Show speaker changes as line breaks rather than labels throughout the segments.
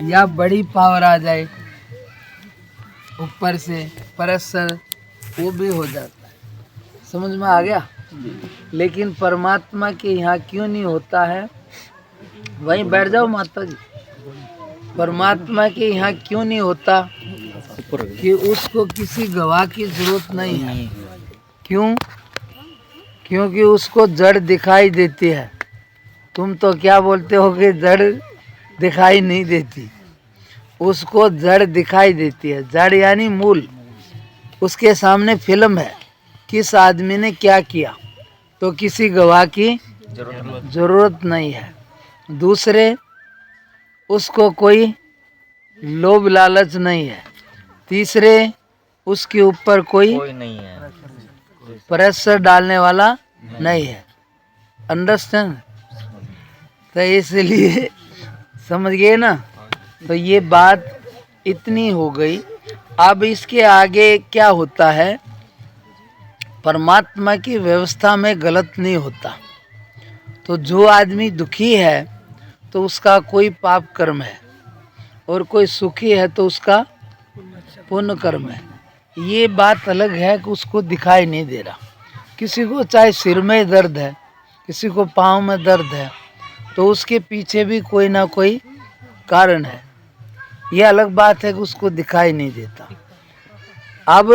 या बड़ी पावर आ जाए ऊपर से प्रेशर, वो भी हो जाता है। समझ में आ गया? लेकिन परमात्मा के यहाँ क्यों नहीं होता है? वहीं बैठ जाओ माता जी। परमात्मा के यहाँ क्यों नहीं होता? कि उसको किसी गवाह की जरूरत नहीं है। क्यों? क्योंकि उसको जड़ दिखाई देती है। तुम तो क्या बोलते हो कि जड़ दिखाई नहीं देती, उसको जड़ दिखाई देती है। जड़ यानी मूल। उसके सामने फिल्म है, किस आदमी ने क्या किया, तो किसी गवाह की जरूरत नहीं है। दूसरे, उसको कोई लोभ लालच नहीं है। तीसरे, उसके ऊपर कोई
नहीं है,
प्रेशर डालने वाला नहीं है। अंडरस्टैंड? तो इसलिए समझ गए ना? तो ये बात इतनी हो गई। अब इसके आगे क्या होता है? परमात्मा की व्यवस्था में गलत नहीं होता। तो जो आदमी दुखी है तो उसका कोई पाप कर्म है, और कोई सुखी है तो उसका पुण्य कर्म है। ये बात अलग है कि उसको दिखाई नहीं दे रहा। किसी को चाहे सिर में दर्द है, किसी को पाँव में दर्द है, तो उसके पीछे भी कोई ना कोई कारण है। ये अलग बात है कि उसको दिखाई नहीं देता। अब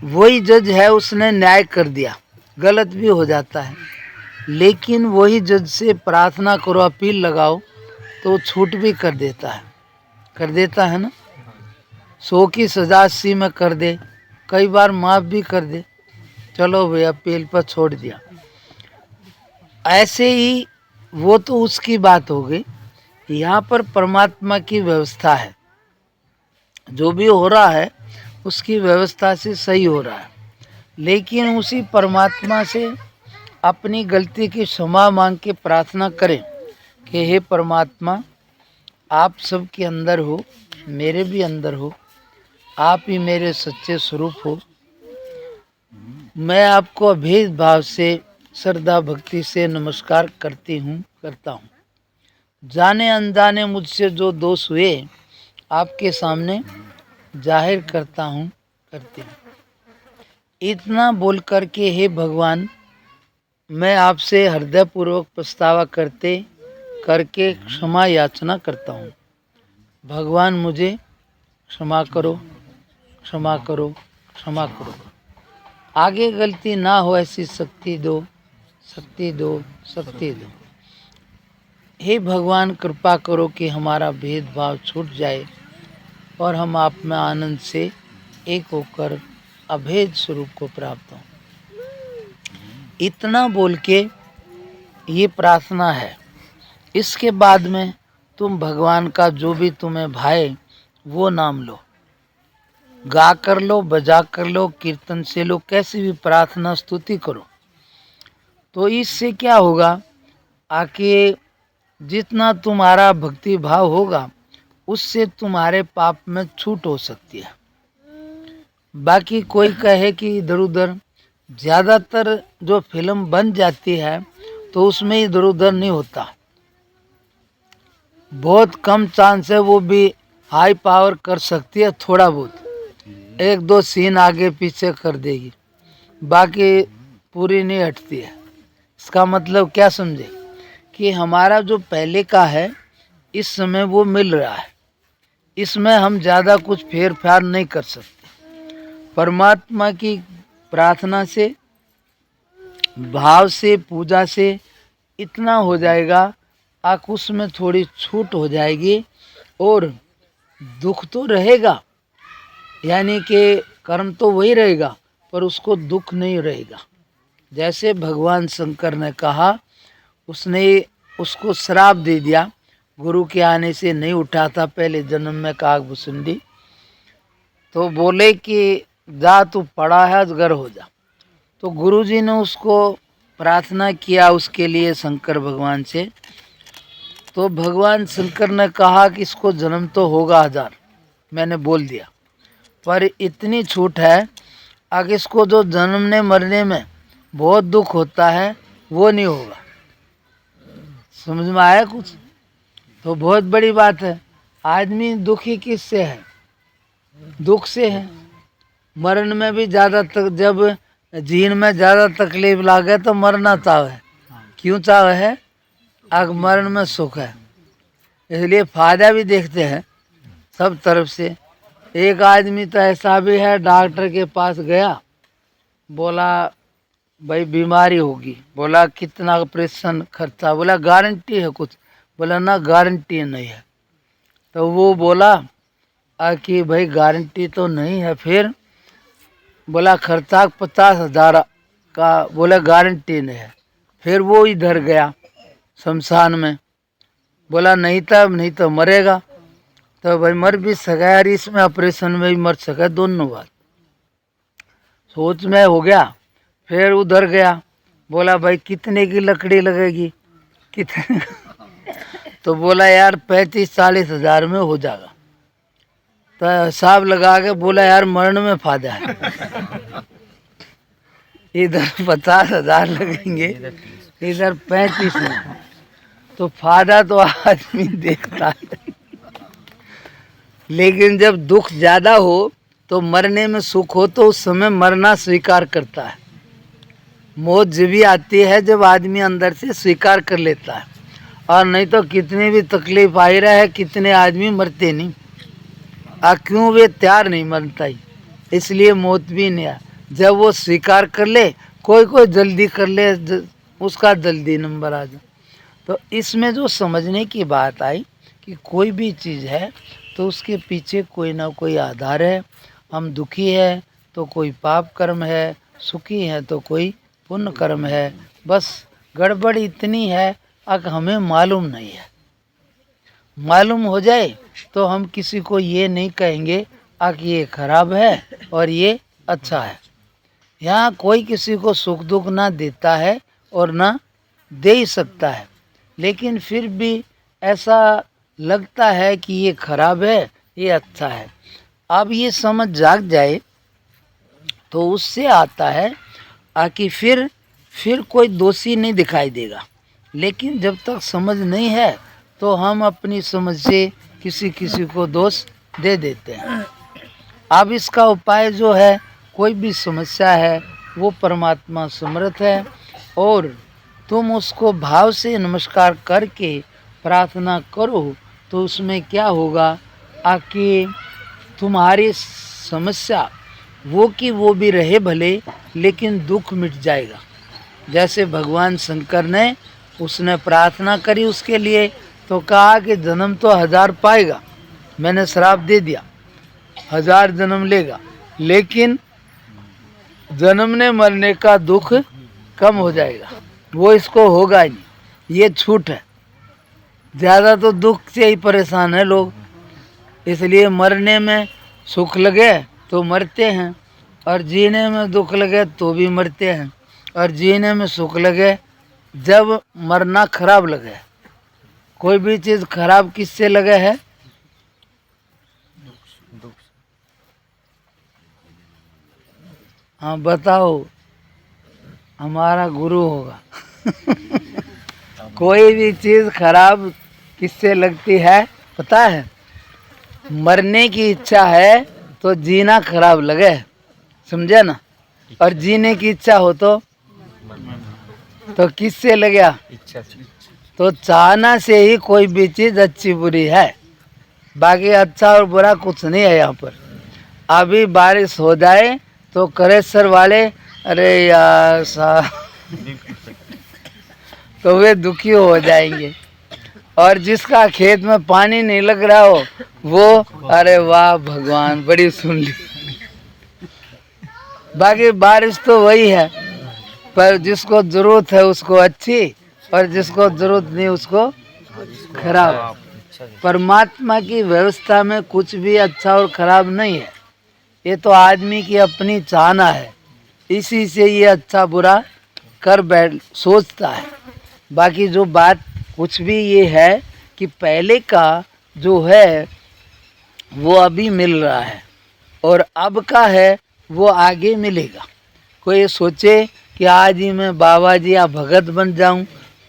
वही जज है, उसने न्याय कर दिया, गलत भी हो जाता है, लेकिन वही जज से प्रार्थना करो, अपील लगाओ, तो वो छूट भी कर देता है ना। 100 की सजा 80 में कर दे, कई बार माफ़ भी कर दे। चलो भाई, अपील पर छोड़ दिया। ऐसे ही वो तो उसकी बात हो गई। यहाँ पर परमात्मा की व्यवस्था है, जो भी हो रहा है उसकी व्यवस्था से सही हो रहा है। लेकिन उसी परमात्मा से अपनी गलती की क्षमा मांग के प्रार्थना करें कि हे परमात्मा, आप सबके अंदर हो, मेरे भी अंदर हो, आप ही मेरे सच्चे स्वरूप हो। मैं आपको अभेद भाव से, श्रद्धा भक्ति से नमस्कार करता हूँ। जाने अनजाने मुझसे जो दोष हुए आपके सामने जाहिर करती हूँ। इतना बोल कर के हे भगवान, मैं आपसे हृदयपूर्वक पछतावा करके क्षमा याचना करता हूँ। भगवान मुझे क्षमा करो, क्षमा करो, क्षमा करो। आगे गलती ना हो ऐसी शक्ति दो, शक्ति दो, शक्ति दो। हे भगवान, कृपा करो कि हमारा भेदभाव छूट जाए और हम आप में आनंद से एक होकर अभेद स्वरूप को प्राप्त हों। इतना बोल के ये प्रार्थना है। इसके बाद में तुम भगवान का जो भी तुम्हें भाए वो नाम लो, गा कर लो, बजा कर लो, कीर्तन से लो, कैसी भी प्रार्थना स्तुति करो। तो इससे क्या होगा? आके जितना तुम्हारा भक्ति भाव होगा उससे तुम्हारे पाप में छूट हो सकती है। बाकी कोई कहे कि इधर उधर, ज़्यादातर जो फिल्म बन जाती है तो उसमें इधर उधर नहीं होता। बहुत कम चांस है, वो भी हाई पावर कर सकती है, थोड़ा बहुत, एक दो सीन आगे पीछे कर देगी, बाकी पूरी नहीं हटती है। इसका मतलब क्या समझे? कि हमारा जो पहले का है इस समय वो मिल रहा है, इसमें हम ज़्यादा कुछ फेर फार नहीं कर सकते। परमात्मा की प्रार्थना से, भाव से, पूजा से इतना हो जाएगा, आँख उसमें थोड़ी छूट हो जाएगी। और दुख तो रहेगा, यानी कि कर्म तो वही रहेगा, पर उसको दुख नहीं रहेगा। जैसे भगवान शंकर ने कहा, उसने उसको श्राप दे दिया, गुरु के आने से नहीं उठा था, पहले जन्म में कागभूषुंडी। तो बोले कि जा तू पड़ा है, अजगर हो जा। तो गुरुजी ने उसको प्रार्थना किया उसके लिए शंकर भगवान से। तो भगवान शंकर ने कहा कि इसको जन्म तो होगा 1000, मैंने बोल दिया, पर इतनी छूट है, आगे इसको जो जन्मने मरने में बहुत दुख होता है वो नहीं होगा। समझ में आया कुछ? तो बहुत बड़ी बात है। आदमी दुखी किससे है? दुख से है। मरण में भी ज़्यादा तक जब जीन में ज़्यादा तकलीफ लागे तो मरना चाहे। क्यों चाहे है? आग मरण में सुख है, इसलिए फायदा भी देखते हैं सब तरफ से। एक आदमी तो ऐसा भी है, डॉक्टर के पास गया, बोला भाई बीमारी होगी, बोला कितना ऑपरेशन खर्चा, बोला गारंटी है कुछ, बोला ना गारंटी नहीं है। तो वो बोला कि भाई गारंटी तो नहीं है, फिर बोला खर्चा 50,000 का, बोला गारंटी नहीं है। फिर वो इधर गया शमशान में, बोला नहीं तो मरेगा। तो भाई मर भी सका यार, इसमें ऑपरेशन में भी मर सका, दोनों बात सोच में हो गया। फिर उधर गया, बोला भाई कितने की लकड़ी लगेगी, कितने तो बोला यार 35-40 हज़ार में हो जाएगा। तो हिसाब लगा के बोला यार मरण में फायदा है, इधर 50,000 लगेंगे, इधर 35 में, तो फायदा तो आदमी देखता है। लेकिन जब दुख ज़्यादा हो तो मरने में सुख हो तो उस समय मरना स्वीकार करता है। मौत जब भी आती है जब आदमी अंदर से स्वीकार कर लेता है, और नहीं तो कितनी भी तकलीफ आई रहे, कितने आदमी मरते नहीं। क्यों? वे तैयार नहीं मरता ही, इसलिए मौत भी नहीं आ। जब वो स्वीकार कर ले, कोई जल्दी कर ले, उसका जल्दी नंबर आ जाए। तो इसमें जो समझने की बात आई कि कोई भी चीज़ है तो उसके पीछे कोई ना कोई आधार है। हम दुखी है तो कोई पाप कर्म है, सुखी है तो कोई पुण्य कर्म है। बस गड़बड़ इतनी है कि हमें मालूम नहीं है। मालूम हो जाए तो हम किसी को ये नहीं कहेंगे कि ये खराब है और ये अच्छा है। यहाँ कोई किसी को सुख दुख ना देता है और ना दे ही सकता है, लेकिन फिर भी ऐसा लगता है कि ये खराब है, ये अच्छा है। अब ये समझ जाग जाए तो उससे आता है कि फिर कोई दोषी नहीं दिखाई देगा। लेकिन जब तक समझ नहीं है तो हम अपनी समझ से किसी को दोष दे देते हैं। अब इसका उपाय जो है, कोई भी समस्या है वो परमात्मा समर्थ है, और तुम उसको भाव से नमस्कार करके प्रार्थना करो तो उसमें क्या होगा कि तुम्हारी समस्या वो की वो भी रहे भले, लेकिन दुख मिट जाएगा। जैसे भगवान शंकर ने उसने प्रार्थना करी उसके लिए, तो कहा कि जन्म तो 1000 पाएगा, मैंने श्राप दे दिया 1000 जन्म लेगा, लेकिन जन्मने मरने का दुख कम हो जाएगा, वो इसको होगा ही नहीं। ये छूट है। ज़्यादा तो दुख से ही परेशान है लोग, इसलिए मरने में सुख लगे तो मरते हैं, और जीने में दुख लगे तो भी मरते हैं, और जीने में सुख लगे जब मरना खराब लगे। कोई भी चीज़ खराब किससे लगे है? हाँ बताओ, हमारा गुरु होगा। कोई भी चीज़ खराब किससे लगती है पता है? मरने की इच्छा है तो जीना खराब लगे, समझे ना? और जीने की इच्छा हो तो किससे लगे? इच्छा से। तो चाहना से ही कोई भी चीज़ अच्छी बुरी है, बाकी अच्छा और बुरा कुछ नहीं है यहाँ पर। अभी बारिश हो जाए तो करेसर वाले अरे यार तो वे दुखी हो जाएंगे, और जिसका खेत में पानी नहीं लग रहा हो वो अरे वाह भगवान बड़ी सुन ली। बाकी बारिश तो वही है, पर जिसको जरूरत है उसको अच्छी, और जिसको जरूरत नहीं उसको खराब। परमात्मा की व्यवस्था में कुछ भी अच्छा और खराब नहीं है, ये तो आदमी की अपनी चाहना है, इसी से ये अच्छा बुरा कर बैठ सोचता है। बाकी जो बात कुछ भी ये है कि पहले का जो है वो अभी मिल रहा है, और अब का है वो आगे मिलेगा। कोई सोचे कि आज ही मैं बाबा जी या भगत बन जाऊं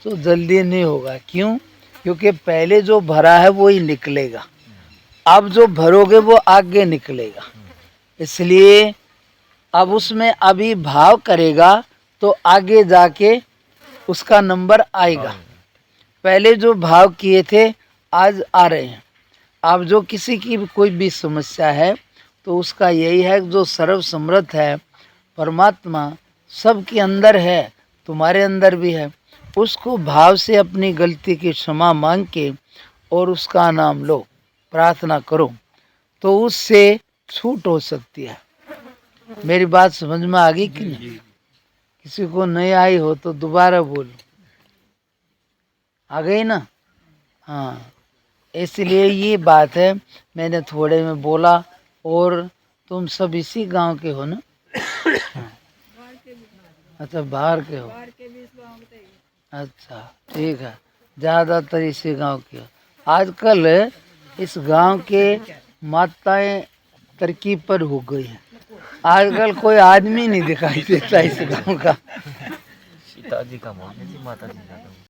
तो जल्दी नहीं होगा। क्यों? क्योंकि पहले जो भरा है वो ही निकलेगा, अब जो भरोगे वो आगे निकलेगा। इसलिए अब उसमें अभी भाव करेगा तो आगे जाके उसका नंबर आएगा। पहले जो भाव किए थे आज आ रहे हैं। अब जो किसी की भी कोई भी समस्या है तो उसका यही है कि जो सर्व समर्थ है परमात्मा सबके अंदर है, तुम्हारे अंदर भी है, उसको भाव से अपनी गलती की क्षमा मांग के और उसका नाम लो, प्रार्थना करो तो उससे छूट हो सकती है। मेरी बात समझ में आ गई कि नहीं? किसी को नहीं आई हो तो दोबारा बोलो। आ गई ना? हाँ, इसलिए ये बात है, मैंने थोड़े में बोला। और तुम सब इसी गांव के हो ना? अच्छा, बाहर के हो? अच्छा, ठीक है, ज़्यादातर इसी गांव के हो। आजकल इस गांव के माताएं तरक्की पर हो गई हैं। आजकल कोई आदमी नहीं दिखाई देता इस गांव का।
सीता जी का माता जी का